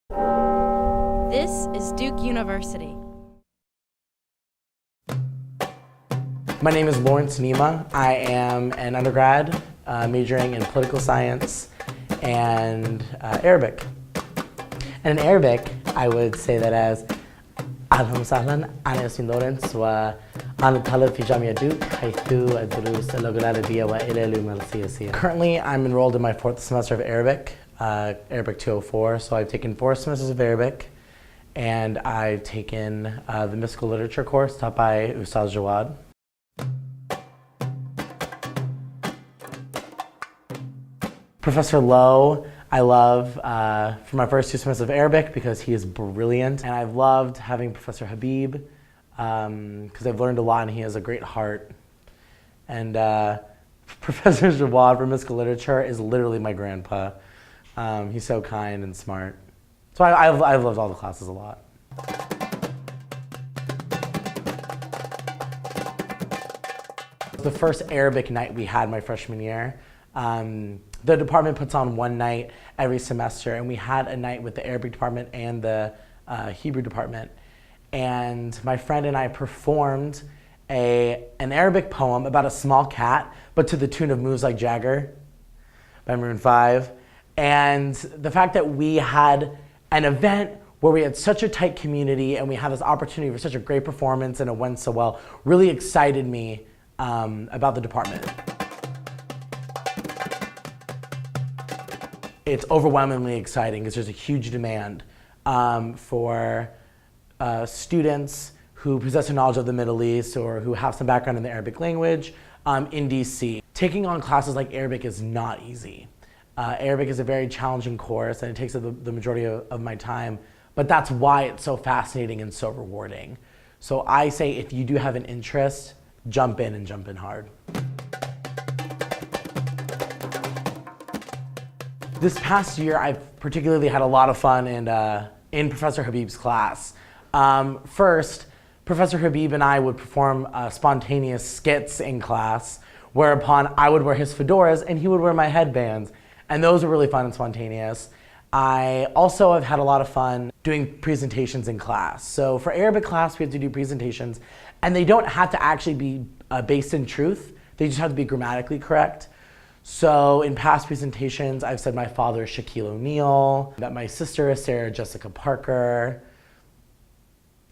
This is Duke University. My name is Lawrence Nemeh. I am an undergrad majoring in political science and Arabic. And in Arabic, I would say that as أهلا وسهلا أنا اسمي لورنس وأنا طالب في جامعة دوك حيث أدرس اللغة العربية والعلوم السياسية. Currently, I'm enrolled in my 4th semester of Arabic, Arabic 204. So I've taken 4 semesters of Arabic, and I've taken the mystical literature course taught by Ustaz Jawad. Professor Lowe, I love for my first 2 semesters of Arabic because he is brilliant. And I've loved having Professor Habib because I've learned a lot and he has a great heart. And Professor Jawad for mystical literature is literally my grandpa. He's so kind and smart. So I've loved all the classes a lot. The first Arabic night we had my freshman year, the department puts on one night every semester, and we had a night with the Arabic department and the Hebrew department. And my friend and I performed an Arabic poem about a small cat, but to the tune of Moves Like Jagger by Maroon 5. And the fact that we had an event where we had such a tight community and we had this opportunity for such a great performance and it went so well really excited me about the department. It's overwhelmingly exciting because there's a huge demand for students who possess a knowledge of the Middle East or who have some background in the Arabic language in DC. Taking on classes like Arabic is not easy. Arabic is a very challenging course and it takes up the majority of my time, but that's why it's so fascinating and so rewarding. So I say if you do have an interest, jump in and jump in hard. This past year, I've particularly had a lot of fun in Professor Habib's class. First, Professor Habib and I would perform spontaneous skits in class, whereupon I would wear his fedoras and he would wear my headbands. And those were really fun and spontaneous. I also have had a lot of fun doing presentations in class. So for Arabic class, we have to do presentations, and they don't have to actually be based in truth. They just have to be grammatically correct. So in past presentations, I've said my father is Shaquille O'Neal, that my sister is Sarah Jessica Parker,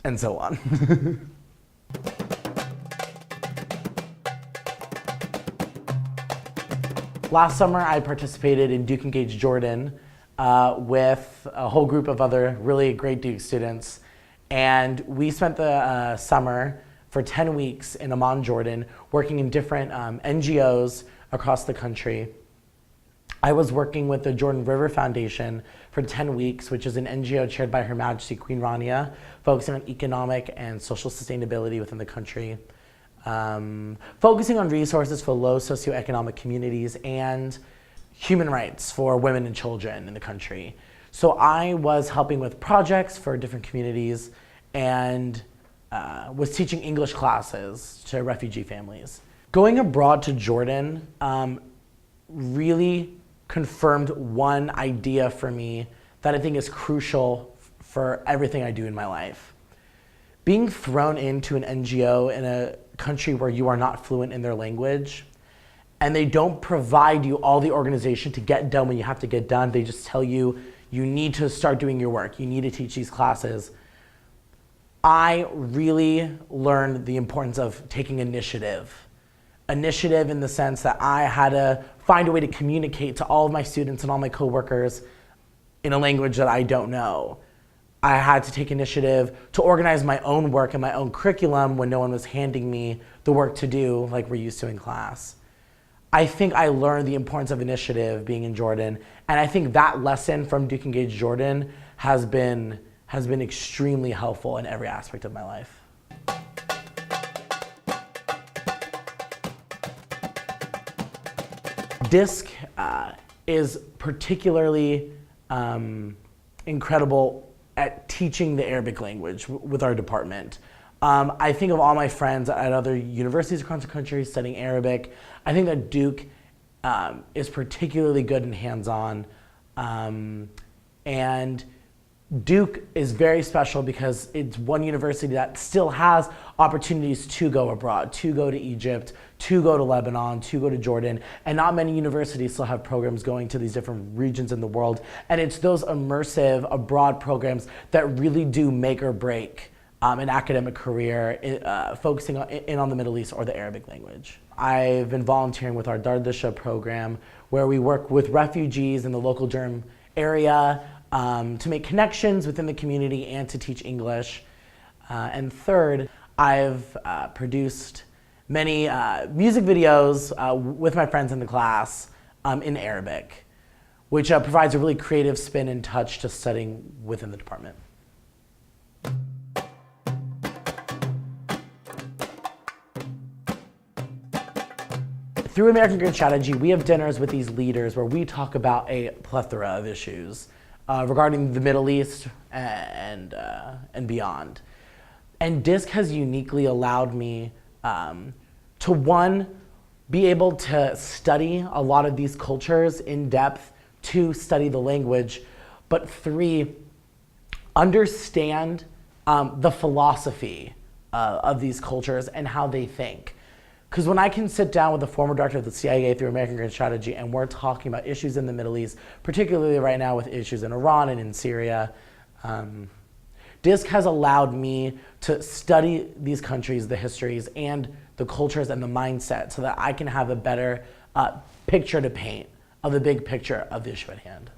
and so on. Last summer, I participated in Duke Engage Jordan with a whole group of other really great Duke students. And we spent the summer for 10 weeks in Amman, Jordan, working in different NGOs across the country. I was working with the Jordan River Foundation for 10 weeks, which is an NGO chaired by Her Majesty Queen Rania, focusing on economic and social sustainability within the country. Focusing on resources for low socioeconomic communities and human rights for women and children in the country. So I was helping with projects for different communities and was teaching English classes to refugee families. Going abroad to Jordan really confirmed one idea for me that I think is crucial for everything I do in my life. Being thrown into an NGO in a country where you are not fluent in their language, and they don't provide you all the organization to get done when you have to get done. They just tell you, you need to start doing your work. You need to teach these classes. I really learned the importance of taking initiative. Initiative in the sense that I had to find a way to communicate to all of my students and all my coworkers in a language that I don't know. I had to take initiative to organize my own work and my own curriculum when no one was handing me the work to do like we're used to in class. I think I learned the importance of initiative being in Jordan, and I think that lesson from Duke Engage Jordan has been extremely helpful in every aspect of my life. DISC is particularly incredible at teaching the Arabic language with our department. I think of all my friends at other universities across the country studying Arabic. I think that Duke is particularly good and hands-on. And Duke is very special because it's one university that still has opportunities to go abroad, to go to Egypt, to go to Lebanon, to go to Jordan, and not many universities still have programs going to these different regions in the world. And it's those immersive abroad programs that really do make or break an academic career focusing on the Middle East or the Arabic language. I've been volunteering with our Dardisha program, where we work with refugees in the local Durham area to make connections within the community and to teach English. And third, I've produced many music videos with my friends in the class in Arabic, which provides a really creative spin and touch to studying within the department. Through American Grant Strategy, we have dinners with these leaders where we talk about a plethora of issues regarding the Middle East and beyond. And DISC has uniquely allowed me to, one, be able to study a lot of these cultures in depth, two, study the language, but three, understand the philosophy of these cultures and how they think. Because when I can sit down with the former director of the CIA through American Grant Strategy and we're talking about issues in the Middle East, particularly right now with issues in Iran and in Syria, DISC has allowed me to study these countries, the histories, and the cultures and the mindset so that I can have a better picture to paint of the big picture of the issue at hand.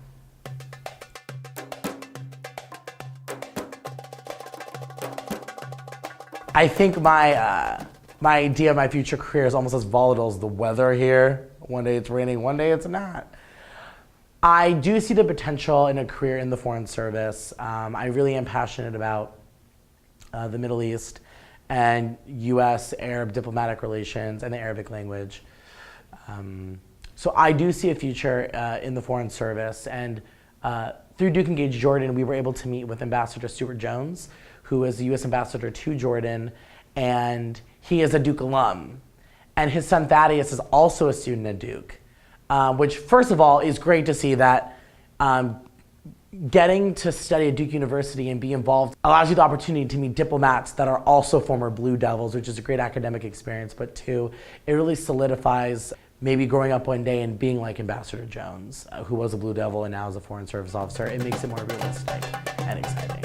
I think my idea of my future career is almost as volatile as the weather here. One day it's raining, one day it's not. I do see the potential in a career in the Foreign Service. I really am passionate about the Middle East and U.S.-Arab diplomatic relations and the Arabic language. So I do see a future in the Foreign Service, and through Duke Engage Jordan, we were able to meet with Ambassador Stuart Jones, who is the U.S. Ambassador to Jordan, and he is a Duke alum. And his son Thaddeus is also a student at Duke, which first of all is great to see that getting to study at Duke University and be involved allows you the opportunity to meet diplomats that are also former Blue Devils, which is a great academic experience, but two, it really solidifies maybe growing up one day and being like Ambassador Jones, who was a Blue Devil and now is a Foreign Service officer. It makes it more realistic and exciting.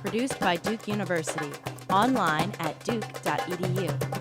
Produced by Duke University. Online at duke.edu.